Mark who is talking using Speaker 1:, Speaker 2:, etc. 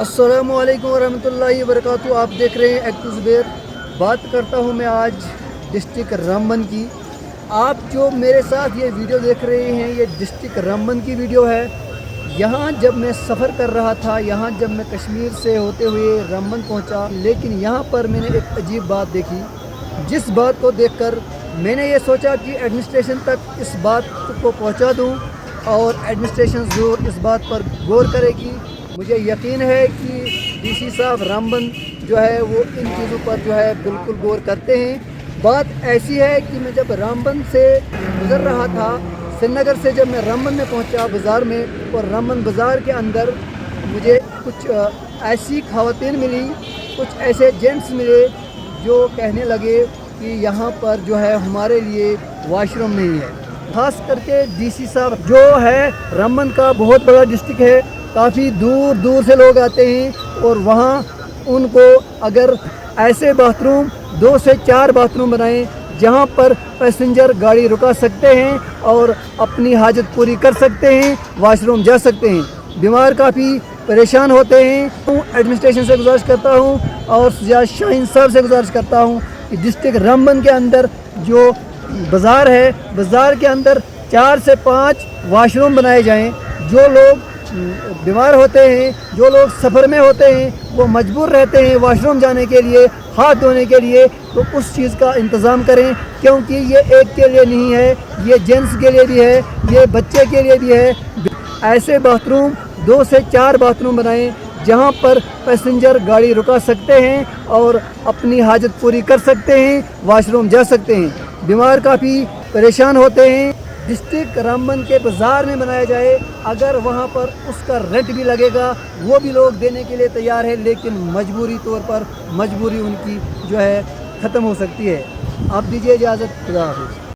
Speaker 1: السلام علیکم ورحمۃ اللہ وبرکاتہ۔ آپ دیکھ رہے ہیں ایکٹو زبیر۔ بات کرتا ہوں میں آج ڈسٹرکٹ رامبن کی۔ آپ جو میرے ساتھ یہ ویڈیو دیکھ رہے ہیں یہ ڈسٹرکٹ رامبن کی ویڈیو ہے۔ یہاں جب میں سفر کر رہا تھا، یہاں جب میں کشمیر سے ہوتے ہوئے رامبن پہنچا، لیکن یہاں پر میں نے ایک عجیب بات دیکھی، جس بات کو دیکھ کر میں نے یہ سوچا کہ ایڈمنسٹریشن تک اس بات کو پہنچا دوں اور ایڈمنسٹریشن ضرور اس بات پر غور کرے گی۔ مجھے یقین ہے کہ ڈی سی صاحب رامبن جو ہے وہ ان چیزوں پر جو ہے بالکل غور کرتے ہیں۔ بات ایسی ہے کہ میں جب رامبن سے گزر رہا تھا، سری نگر سے جب میں رامبن میں پہنچا بازار میں، اور رامبن بازار کے اندر مجھے کچھ ایسی خواتین ملی، کچھ ایسے جینٹس ملے جو کہنے لگے کہ یہاں پر جو ہے ہمارے لیے واش روم نہیں ہے۔ خاص کر کے ڈی سی صاحب جو ہے رامبن کا بہت بڑا ڈسٹرکٹ ہے، کافی دور دور سے لوگ آتے ہیں، اور وہاں ان کو اگر ایسے باتھ روم 2 سے 4 باتھ روم بنائیں جہاں پر پیسنجر گاڑی رکا سکتے ہیں اور اپنی حاجت پوری کر سکتے ہیں، واش روم جا سکتے ہیں۔ بیمار کافی پریشان ہوتے ہیں۔ ایڈمنسٹریشن سے گزارش کرتا ہوں اور سجاد شاہین صاحب سے گزارش کرتا ہوں کہ ڈسٹرکٹ رامبن کے اندر جو بازار ہے، بازار کے اندر 4 سے 5 واش روم بنائے جائیں۔ جو لوگ بیمار ہوتے ہیں، جو لوگ سفر میں ہوتے ہیں، وہ مجبور رہتے ہیں واش روم جانے کے لیے، ہاتھ دھونے کے لیے، تو اس چیز کا انتظام کریں، کیونکہ یہ ایک کے لیے نہیں ہے، یہ جینٹس کے لیے بھی ہے، یہ بچے کے لیے بھی ہے۔ ایسے باتھ روم 2 سے 4 باتھ روم بنائیں جہاں پر پیسنجر گاڑی رکا سکتے ہیں اور اپنی حاجت پوری کر سکتے ہیں، واش روم جا سکتے ہیں۔ بیمار کافی پریشان ہوتے ہیں۔ ڈسٹرکٹ رامبن کے بازار میں بنایا جائے، اگر وہاں پر اس کا رینٹ بھی لگے گا وہ بھی لوگ دینے کے لیے تیار ہے، لیکن مجبوری طور پر مجبوری ان کی جو ہے ختم ہو سکتی ہے۔ آپ دیجیے اجازت، خدا حافظ۔